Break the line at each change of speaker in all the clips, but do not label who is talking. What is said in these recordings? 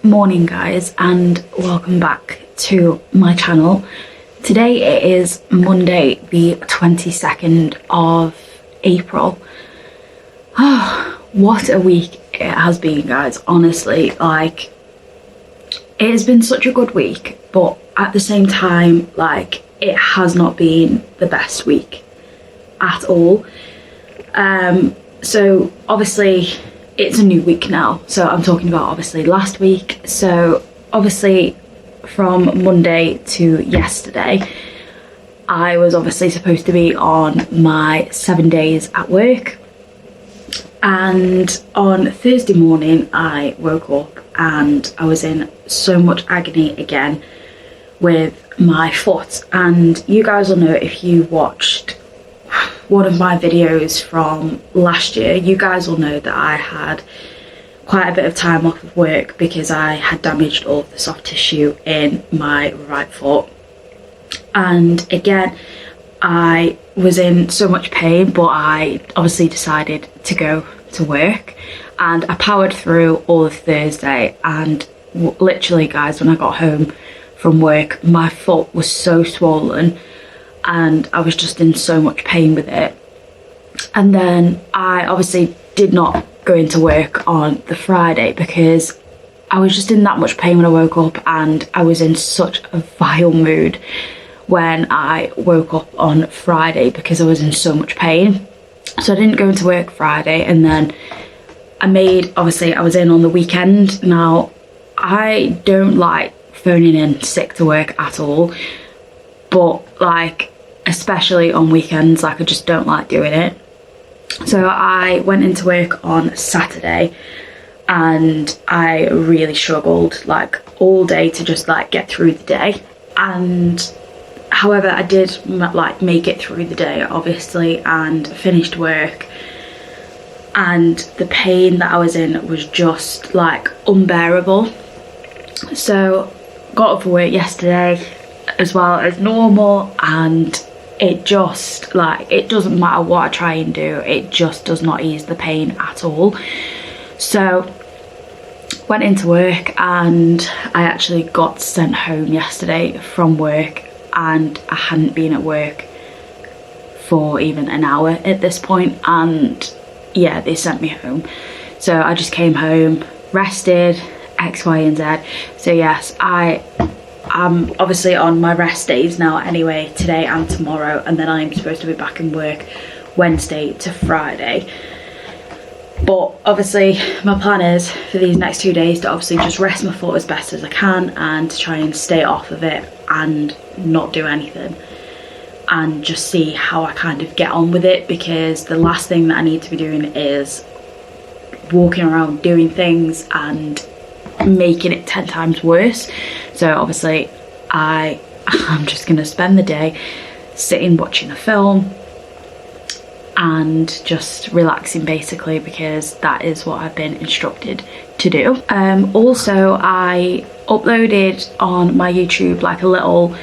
Morning guys, and welcome back to my channel. Today it is Monday the 22nd of April. Oh, what a week it has been, guys. Honestly, like, it has been such a good week, but at the same time, like, it has not been the best week at all. So obviously it's a new week now, so I'm talking about obviously last week. So obviously from Monday to yesterday, I was obviously supposed to be on my 7 days at work, and on Thursday morning I woke up and I was in so much agony again with my foot. And you guys will know, if you watched one of my videos from last year, you guys will know that I had quite a bit of time off of work because I had damaged all of the soft tissue in my right foot. And again, I was in so much pain, but I obviously decided to go to work, and I powered through all of Thursday. And literally, guys, when I got home from work, my foot was so swollen and I was just in so much pain with it. And then I obviously did not go into work on the Friday because I was just in that much pain when I woke up, and I was in such a vile mood when I woke up on Friday because I was in so much pain. So I didn't go into work Friday, and then obviously I was in on the weekend. Now, I don't like phoning in sick to work at all, but like, especially on weekends, like, I just don't like doing it. So I went into work on Saturday and I really struggled like all day to just like get through the day. And however, I did like make it through the day obviously and finished work, and the pain that I was in was just like unbearable. So got up for work yesterday as well as normal, and it just, like, it doesn't matter what I try and do, it just does not ease the pain at all. So went into work, and I actually got sent home yesterday from work, and I hadn't been at work for even an hour at this point, and yeah, they sent me home. So I just came home, rested, X, Y and Z. So yes, I'm obviously on my rest days now anyway, today and tomorrow, and then I'm supposed to be back in work Wednesday to Friday. But obviously my plan is for these next 2 days to obviously just rest my foot as best as I can, and to try and stay off of it and not do anything, and just see how I kind of get on with it, because the last thing that I need to be doing is walking around doing things and making it 10 times worse. So obviously I'm just gonna spend the day sitting watching a film and just relaxing basically, because that is what I've been instructed to do. Also, I uploaded on my YouTube like a little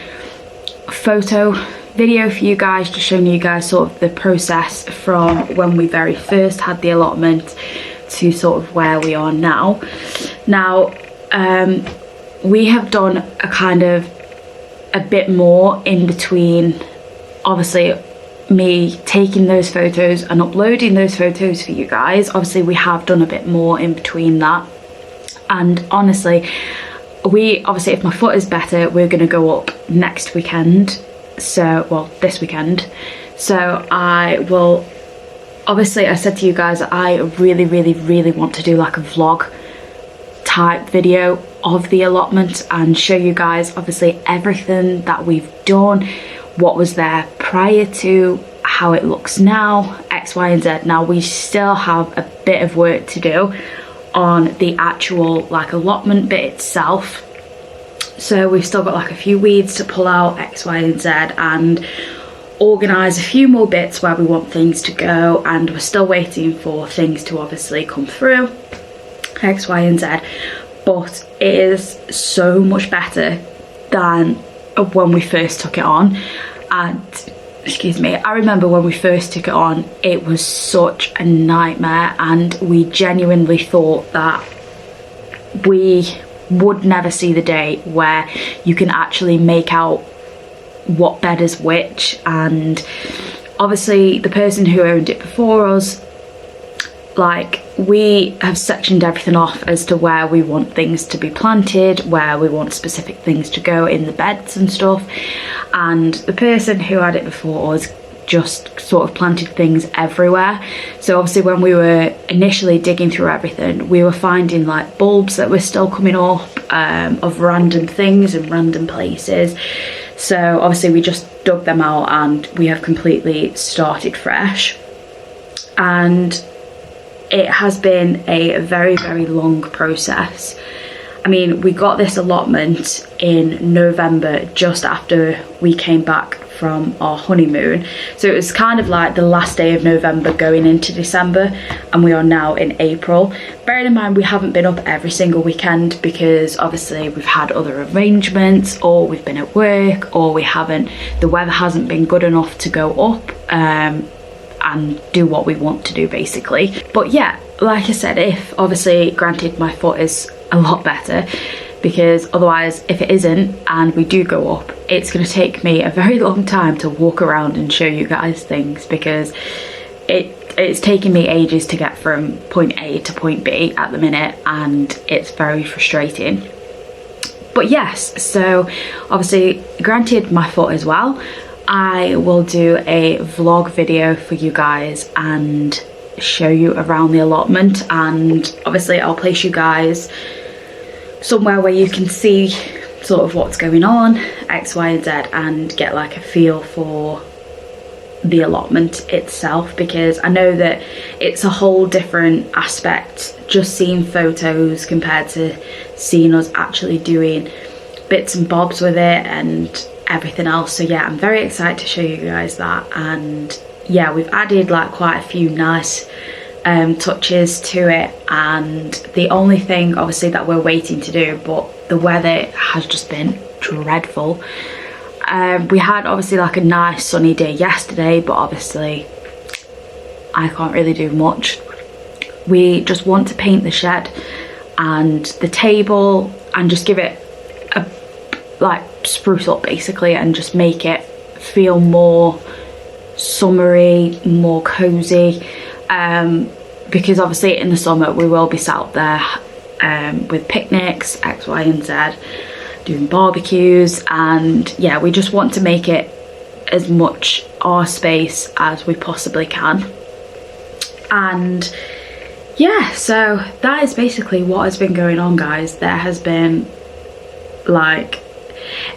photo video for you guys, just showing you guys sort of the process from when we very first had the allotment to sort of where we are now. We have done a kind of a bit more in between, obviously me taking those photos and uploading those photos for you guys. Obviously we have done a bit more in between that, and honestly, obviously if my foot is better, we're going to go up next weekend. So, well, this weekend. So I will, obviously I said to you guys that I really want to do like a vlog type video of the allotment and show you guys obviously everything that we've done, what was there prior to, how it looks now, X, Y and Z. Now we still have a bit of work to do on the actual like allotment bit itself. So we've still got like a few weeds to pull out, X, Y and Z, and organise a few more bits where we want things to go, and we're still waiting for things to obviously come through, X, Y and Z. But it is so much better than when we first took it on. And excuse me, I remember when we first took it on, it was such a nightmare, and we genuinely thought that we would never see the day where you can actually make out what bed is which. And obviously the person who owned it before us, like, we have sectioned everything off as to where we want things to be planted, where we want specific things to go in the beds and stuff. And the person who had it before us just sort of planted things everywhere. So obviously when we were initially digging through everything, we were finding like bulbs that were still coming up of random things and random places. So obviously we just dug them out and we have completely started fresh. And it has been a very, very long process. I mean, we got this allotment in November, just after we came back from our honeymoon. So it was kind of like the last day of November going into December, and we are now in April. Bearing in mind we haven't been up every single weekend because obviously we've had other arrangements, or we've been at work, or the weather hasn't been good enough to go up and do what we want to do basically. But yeah, like I said, if obviously, granted, my foot is a lot better, because otherwise if it isn't and we do go up, it's going to take me a very long time to walk around and show you guys things, because it's taking me ages to get from point A to point B at the minute, and it's very frustrating. But yes, so obviously, granted my foot as well, I will do a vlog video for you guys and show you around the allotment, and obviously I'll place you guys somewhere where you can see sort of what's going on, X, Y, and Z, and get like a feel for the allotment itself, because I know that it's a whole different aspect just seeing photos compared to seeing us actually doing bits and bobs with it and everything else. So yeah, I'm very excited to show you guys that. And yeah, we've added like quite a few nice touches to it, and the only thing obviously that we're waiting to do, but the weather has just been dreadful. We had obviously like a nice sunny day yesterday, but obviously I can't really do much. We just want to paint the shed and the table and just give it a like spruce up basically, and just make it feel more summery, more cozy, because obviously in the summer we will be sat there with picnics, X, Y, and Z, doing barbecues, and yeah, we just want to make it as much our space as we possibly can. And yeah, so that is basically what has been going on, guys. There has been like,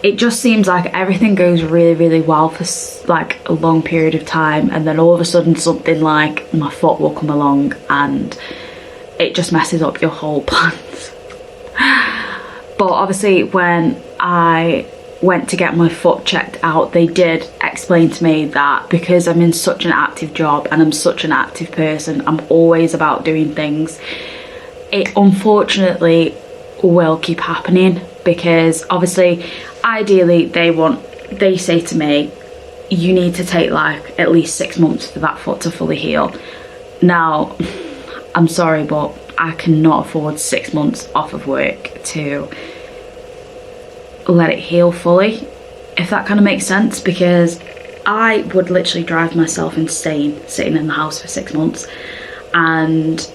it just seems like everything goes really, really well for like a long period of time, and then all of a sudden something like my foot will come along and it just messes up your whole plans. But obviously when I went to get my foot checked out, they did explain to me that because I'm in such an active job and I'm such an active person, I'm always about doing things, it unfortunately will keep happening, because obviously ideally they say to me, you need to take like at least 6 months for that foot to fully heal. Now I'm sorry, but I cannot afford 6 months off of work to let it heal fully, if that kind of makes sense, because I would literally drive myself insane sitting in the house for 6 months. And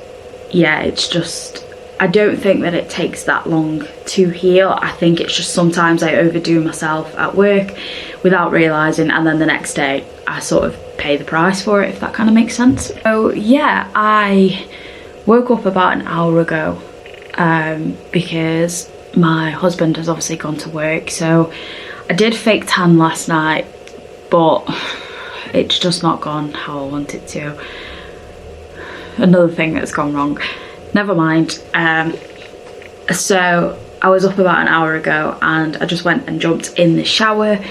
yeah, it's just, I don't think that it takes that long to heal. I think it's just sometimes I overdo myself at work without realising, and then the next day I sort of pay the price for it, if that kind of makes sense. So yeah, I woke up about an hour ago because my husband has obviously gone to work. So I did fake tan last night, but it's just not gone how I want it to. Another thing that's gone wrong. Never mind. So I was up about an hour ago and I just went and jumped in the shower,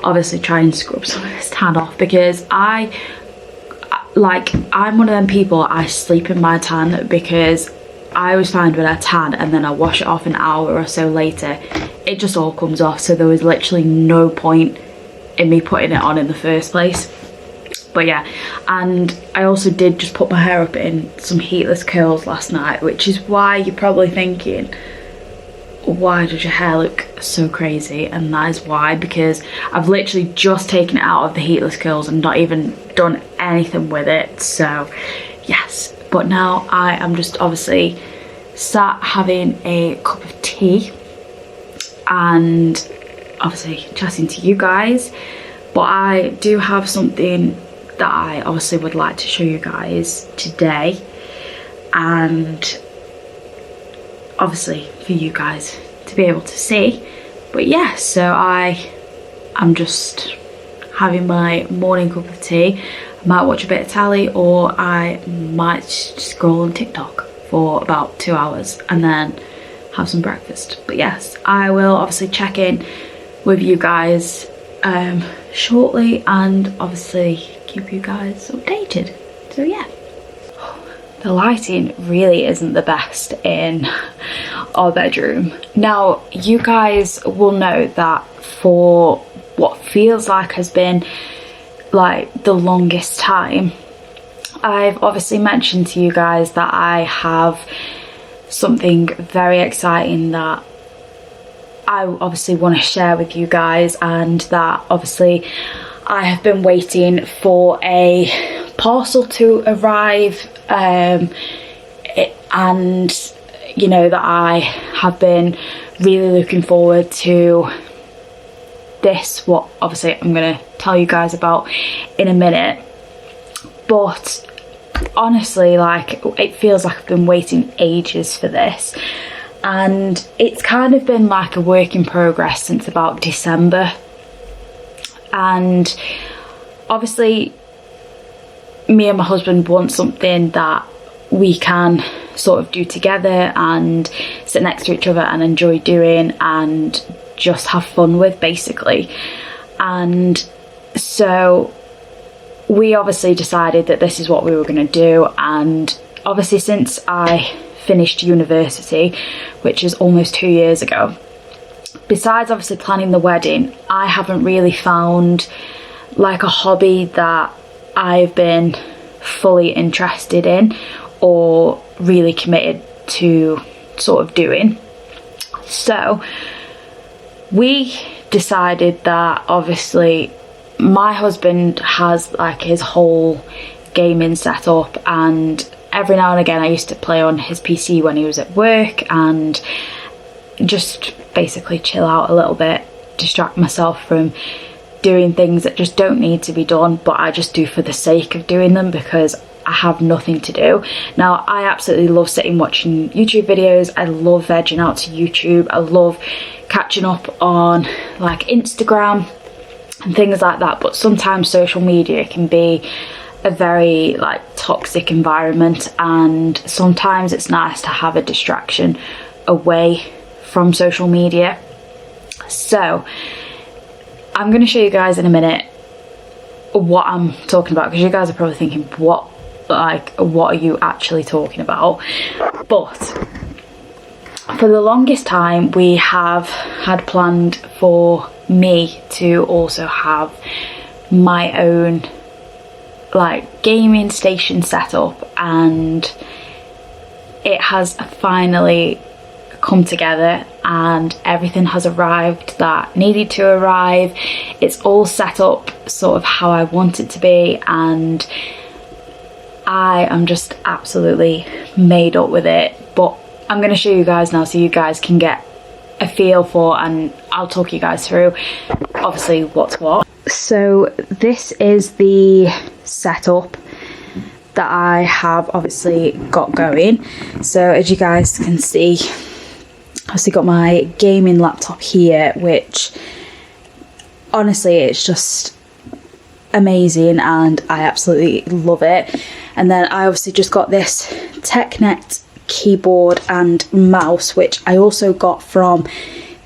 obviously try and scrub some of this tan off, because I'm one of them people, I sleep in my tan, because I always find when I tan and then I wash it off an hour or so later, it just all comes off. So there was literally no point in me putting it on in the first place. But yeah, and I also did just put my hair up in some heatless curls last night, which is why you're probably thinking, why does your hair look so crazy? And that is why, because I've literally just taken it out of the heatless curls and not even done anything with it. So yes, but now I am just obviously sat having a cup of tea and obviously chatting to you guys. But I do have something that I obviously would like to show you guys today, and obviously for you guys to be able to see. But yeah, so I'm just having my morning cup of tea. I might watch a bit of telly, or I might scroll on TikTok for about 2 hours and then have some breakfast. But yes, I will obviously check in with you guys shortly, and obviously keep you guys updated. So yeah, the lighting really isn't the best in our bedroom. Now, you guys will know that for what feels like has been like the longest time, I've obviously mentioned to you guys that I have something very exciting that I obviously want to share with you guys, and that obviously I have been waiting for a parcel to arrive, and you know that I have been really looking forward to this, what obviously I'm going to tell you guys about in a minute. But honestly, like, it feels like I've been waiting ages for this, and it's kind of been like a work in progress since about December. And obviously me and my husband want something that we can sort of do together and sit next to each other and enjoy doing and just have fun with, basically. And so we obviously decided that this is what we were going to do. And obviously since I finished university, which is almost 2 years ago, besides obviously planning the wedding, I haven't really found like a hobby that I've been fully interested in or really committed to sort of doing. So we decided that obviously my husband has like his whole gaming setup, and every now and again I used to play on his PC when he was at work and just basically chill out a little bit, distract myself from doing things that just don't need to be done, but I just do for the sake of doing them because I have nothing to do. Now, I absolutely love sitting watching YouTube videos. I love vegging out to YouTube. I love catching up on like Instagram and things like that, but sometimes social media can be a very like toxic environment, and sometimes it's nice to have a distraction away from social media. So I'm going to show you guys in a minute what I'm talking about, because you guys are probably thinking, what are you actually talking about? But for the longest time we have had planned for me to also have my own like gaming station set up, and it has finally come together and everything has arrived that needed to arrive. It's all set up sort of how I want it to be, and I am just absolutely made up with it. But I'm going to show you guys now so you guys can get a feel for, and I'll talk you guys through obviously what's what. So this is the setup that I have obviously got going. So as you guys can see, I've obviously got my gaming laptop here, which honestly it's just amazing and I absolutely love it. And then I obviously just got this TechNet keyboard and mouse, which I also got from,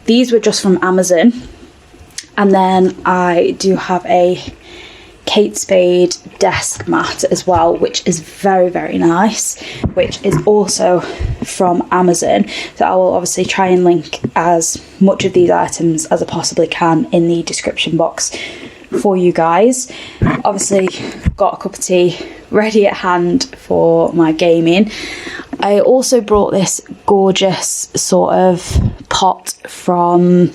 these were just from Amazon. And then I do have a Kate Spade desk mat as well, which is very, very nice, which is also from Amazon. So I will obviously try and link as much of these items as I possibly can in the description box for you guys. Obviously got a cup of tea ready at hand for my gaming. I also brought this gorgeous sort of pot from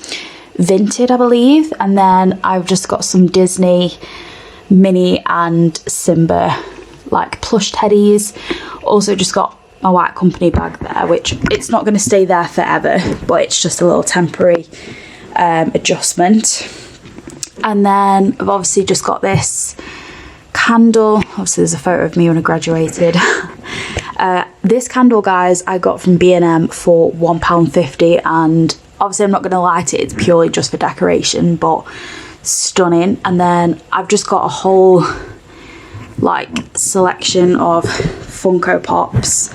Vinted, I believe, and then I've just got some Disney, Minnie and Simba like plush teddies. Also just got my White Company bag there, which it's not going to stay there forever, but it's just a little temporary adjustment. And then I've obviously just got this candle. Obviously there's a photo of me when I graduated. This candle, guys, I got from B&M for £1.50, and obviously I'm not going to light it, it's purely just for decoration, but stunning. And then I've just got a whole like selection of Funko Pops.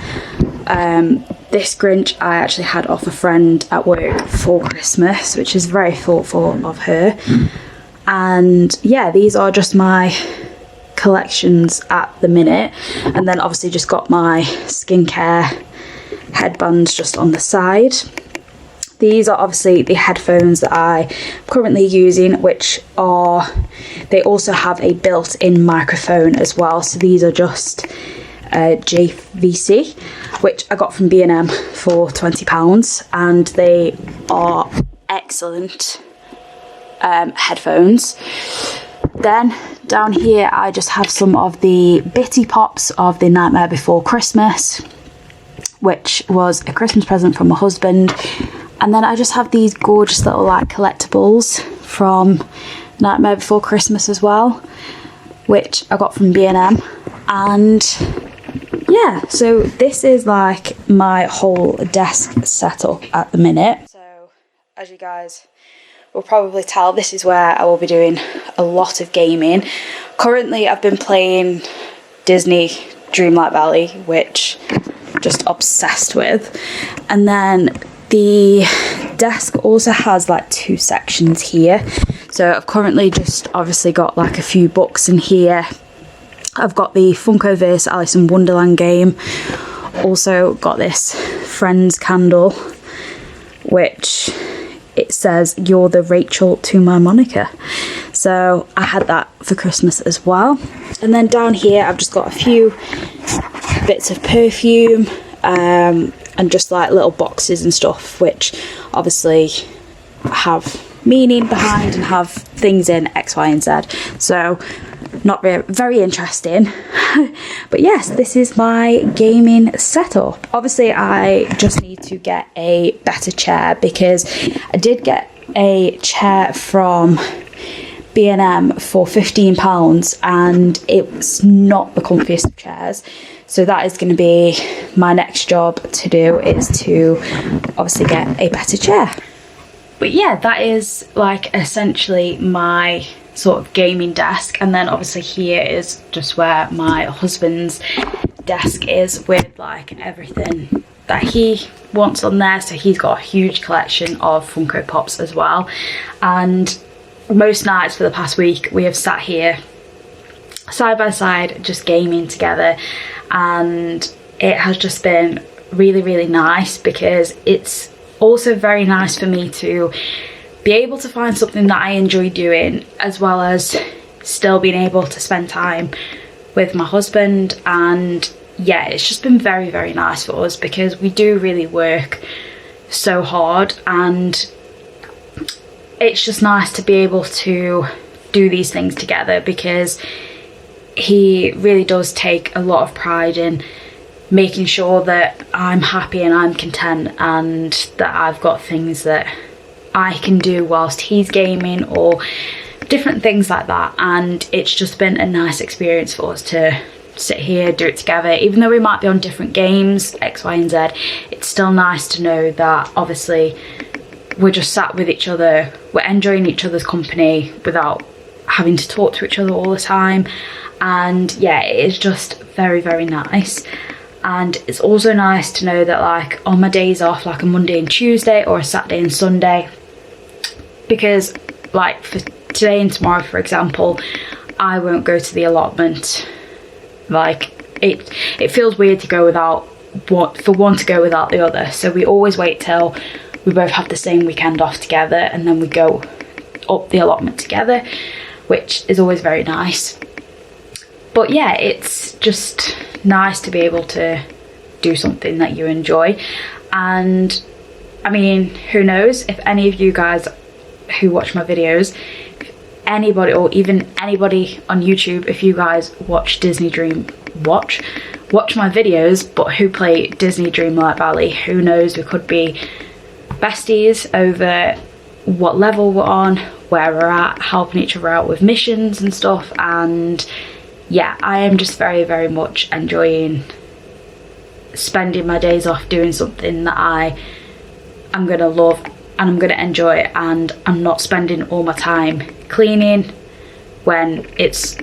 This Grinch I actually had off a friend at work for Christmas, which is very thoughtful of her. And yeah, these are just my collections at the minute. And then obviously just got my skincare headbands just on the side. These are obviously the headphones that I'm currently using, which are, they also have a built-in microphone as well. So these are just JVC, which I got from B&M for £20, and they are excellent headphones. Then down here I just have some of the Bitty Pops of The Nightmare Before Christmas, which was a Christmas present from my husband. And then I just have these gorgeous little like collectibles from Nightmare Before Christmas as well, which I got from B&M. And yeah, so this is like my whole desk setup at the minute. So as you guys will probably tell, this is where I will be doing a lot of gaming. Currently I've been playing Disney Dreamlight Valley, which I'm just obsessed with. And then the desk also has like two sections here. So I've currently just obviously got like a few books in here. I've got the Funkoverse Alice in Wonderland game. Also got this Friends candle, which it says, "You're the Rachel to my Monica." So I had that for Christmas as well. And then down here I've just got a few bits of perfume, and just like little boxes and stuff, which obviously have meaning behind and have things in X, Y and Z. So not very interesting. But yes, this is my gaming setup. Obviously I just need to get a better chair, because I did get a chair from B&M for £15 and it's not the comfiest of chairs. So that is going to be my next job to do, is to obviously get a better chair. But yeah, that is like essentially my sort of gaming desk. And then obviously here is just where my husband's desk is, with like everything that he wants on there. So he's got a huge collection of Funko Pops as well. And most nights for the past week we have sat here side by side just gaming together, and it has just been really, really nice, because it's also very nice for me to be able to find something that I enjoy doing, as well as still being able to spend time with my husband. And yeah, it's just been very, very nice for us, because we do really work so hard, and it's just nice to be able to do these things together, because he really does take a lot of pride in making sure that I'm happy and I'm content, and that I've got things that I can do whilst he's gaming, or different things like that. And it's just been a nice experience for us to sit here, do it together. Even though we might be on different games, X, Y and Z, it's still nice to know that obviously we're just sat with each other, we're enjoying each other's company without having to talk to each other all the time. And yeah, it is just very, very nice. And it's also nice to know that like on my days off, like a Monday and Tuesday or a Saturday and Sunday, because like for today and tomorrow, for example, I won't go to the allotment. Like it feels weird to go without one to go without the other. So we always wait till we both have the same weekend off together, and then we go up the allotment together, which is always very nice. But yeah, it's just nice to be able to do something that you enjoy. And I mean, who knows, if any of you guys who watch my videos, anybody, or even anybody on YouTube, if you guys watch watch my videos but who play Disney Dreamlight Valley, who knows, we could be besties over what level we're on, where we're at, helping each other out with missions and stuff. And yeah, I am just very, very much enjoying spending my days off doing something that I'm gonna love and I'm gonna enjoy, and I'm not spending all my time cleaning when it's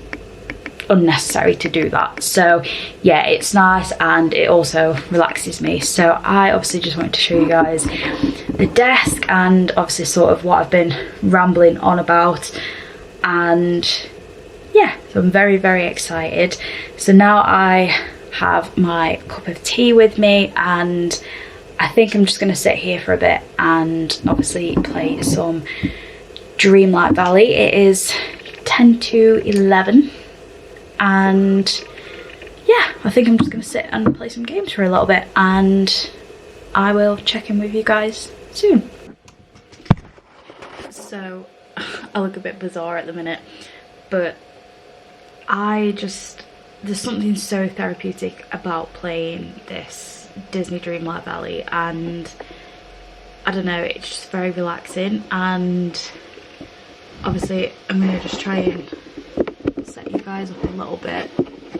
unnecessary to do that. So yeah, it's nice and it also relaxes me. So I obviously just wanted to show you guys the desk and obviously sort of what I've been rambling on about. And yeah, so I'm very, very excited. So now I have my cup of tea with me, and I think I'm just going to sit here for a bit and obviously play some Dreamlight Valley. It is 10 to 11 and yeah, I think I'm just going to sit and play some games for a little bit, and I will check in with you guys soon. So I look a bit bizarre at the minute, but there's something so therapeutic about playing this Disney Dreamlight Valley, and I don't know, it's just very relaxing. And obviously I'm going to just try and set you guys up a little bit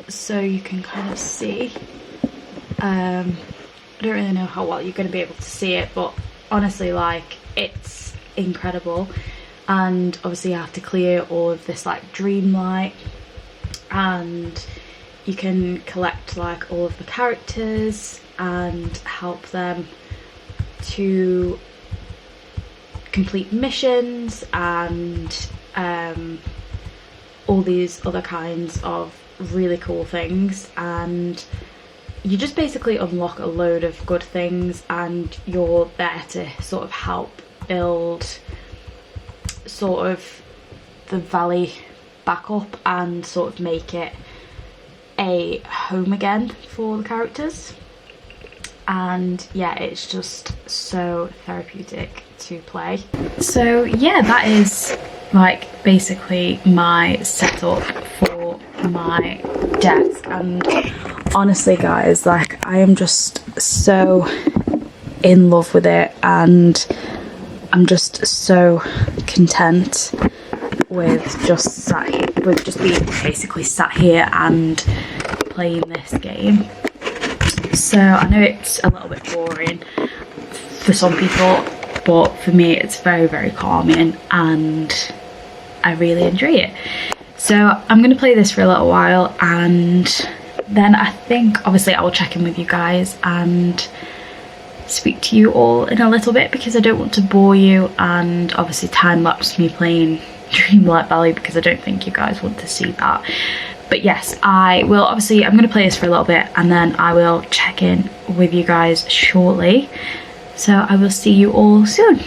so you can kind of see. I don't really know how well you're going to be able to see it, but honestly, like, it's incredible. And obviously you have to clear all of this like dream light, and you can collect like all of the characters and help them to complete missions and all these other kinds of really cool things. And you just basically unlock a load of good things, and you're there to sort of help build sort of the valley back up and sort of make it a home again for the characters. And yeah, it's just so therapeutic to play. So yeah, that is like basically my setup for my desk. And honestly guys, like, I am just so in love with it, and I'm just so content with just being basically sat here and playing this game. So I know it's a little bit boring for some people, but for me it's very, very calming and I really enjoy it. So I'm going to play this for a little while, and then I think obviously I will check in with you guys and speak to you all in a little bit, because I don't want to bore you and obviously time lapse me playing Dreamlight Valley, because I don't think you guys want to see that. But yes, I'm going to play this for a little bit and then I will check in with you guys shortly. So I will see you all soon.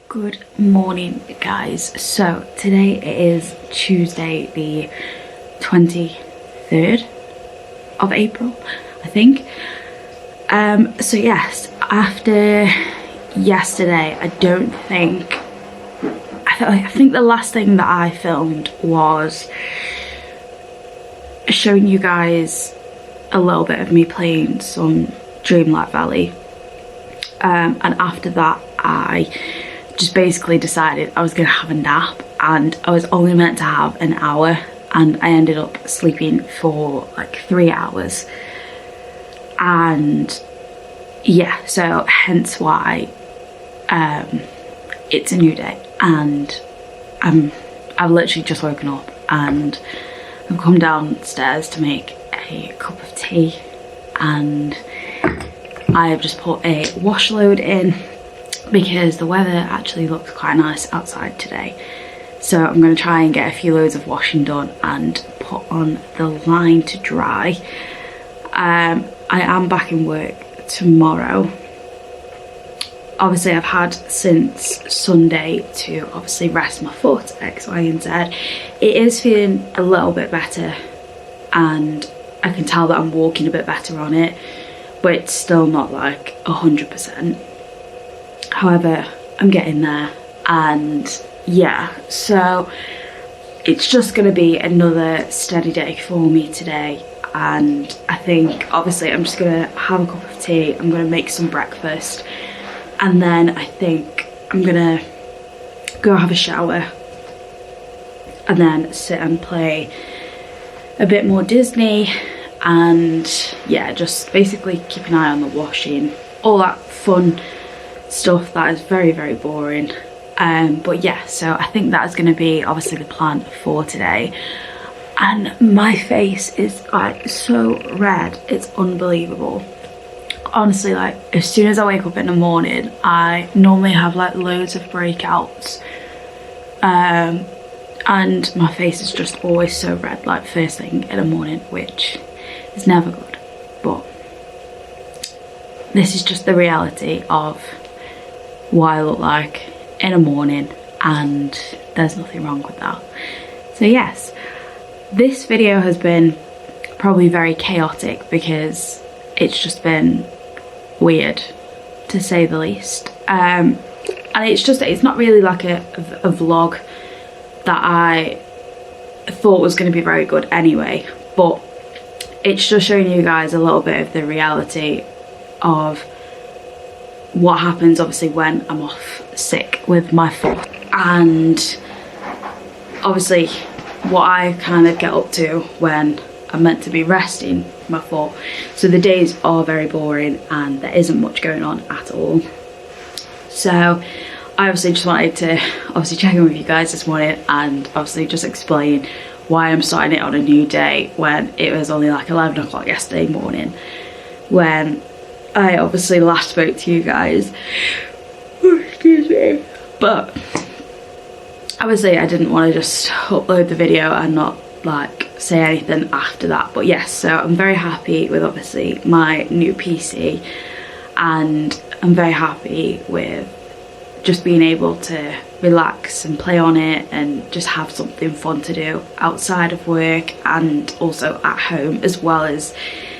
Good morning guys. So today it is Tuesday the 23rd of April, I think. So yes, after yesterday, I think the last thing that I filmed was showing you guys a little bit of me playing some Dreamlight Valley. And after that, I just basically decided I was gonna have a nap, and I was only meant to have an hour, and I ended up sleeping for like 3 hours. And yeah, so hence why it's a new day, and I've literally just woken up and I've come downstairs to make a cup of tea, and I have just put a wash load in because the weather actually looks quite nice outside today. So I'm going to try and get a few loads of washing done and put on the line to dry. I am back in work tomorrow. Obviously I've had since Sunday to obviously rest my foot, X, Y and Z. It is feeling a little bit better, and I can tell that I'm walking a bit better on it, but it's still not like 100%. However, I'm getting there, and yeah, so it's just going to be another steady day for me today. And I think obviously I'm just going to have a cup of tea, I'm going to make some breakfast, and then I think I'm going to go have a shower and then sit and play a bit more Disney, and yeah, just basically keep an eye on the washing, all that fun stuff that is very, very boring. But yeah, so I think that is going to be obviously the plan for today. And my face is like so red, it's unbelievable. Honestly, like as soon as I wake up in the morning, I normally have like loads of breakouts, and my face is just always so red, like first thing in the morning, which is never good. But this is just the reality of what I look like in the morning, and there's nothing wrong with that. So yes, this video has been probably very chaotic because it's just been weird, to say the least. And it's not really like a vlog that I thought was going to be very good anyway, but it's just showing you guys a little bit of the reality of what happens obviously when I'm off sick with my foot, and obviously what I kind of get up to when I'm meant to be resting my foot. So the days are very boring and there isn't much going on at all. So I obviously just wanted to obviously check in with you guys this morning and obviously just explain why I'm starting it on a new day when it was only like 11 o'clock yesterday morning when I obviously last spoke to you guys. Oh, excuse me. But obviously I didn't want to just upload the video and not like say anything after that. But yes, so I'm very happy with obviously my new PC, and I'm very happy with just being able to relax and play on it and just have something fun to do outside of work and also at home, as well as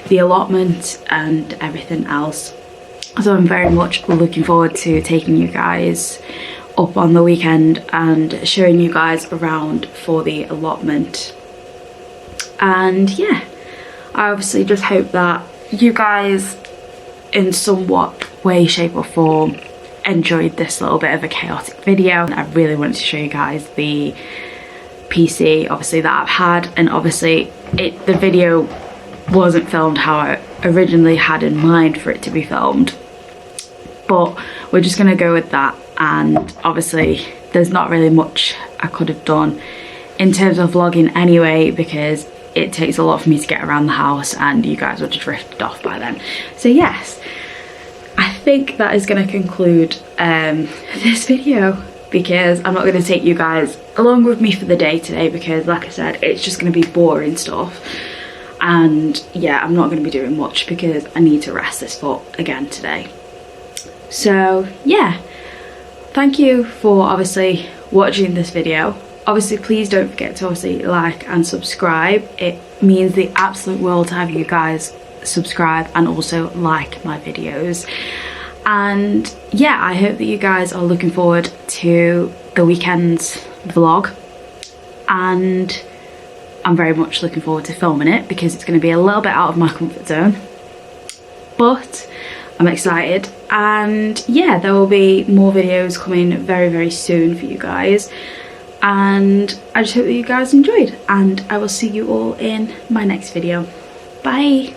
the allotment and everything else. So I'm very much looking forward to taking you guys up on the weekend and showing you guys around for the allotment. And yeah, I obviously just hope that you guys in somewhat way, shape or form enjoyed this little bit of a chaotic video. I really wanted to show you guys the PC obviously that I've had, and obviously the video wasn't filmed how I originally had in mind for it to be filmed, but we're just gonna go with that. And obviously there's not really much I could have done in terms of vlogging anyway, because it takes a lot for me to get around the house and you guys would have drifted off by then. So yes, I think that is going to conclude this video, because I'm not going to take you guys along with me for the day today, because like I said, it's just going to be boring stuff. And yeah, I'm not going to be doing much because I need to rest this foot again today. So yeah, thank you for obviously watching this video. Obviously please don't forget to obviously like and subscribe. It means the absolute world to have you guys subscribe and also like my videos. And yeah, I hope that you guys are looking forward to the weekend's vlog, and I'm very much looking forward to filming it because it's going to be a little bit out of my comfort zone, but I'm excited. And yeah, there will be more videos coming very, very soon for you guys, and I just hope that you guys enjoyed, and I will see you all in my next video. Bye.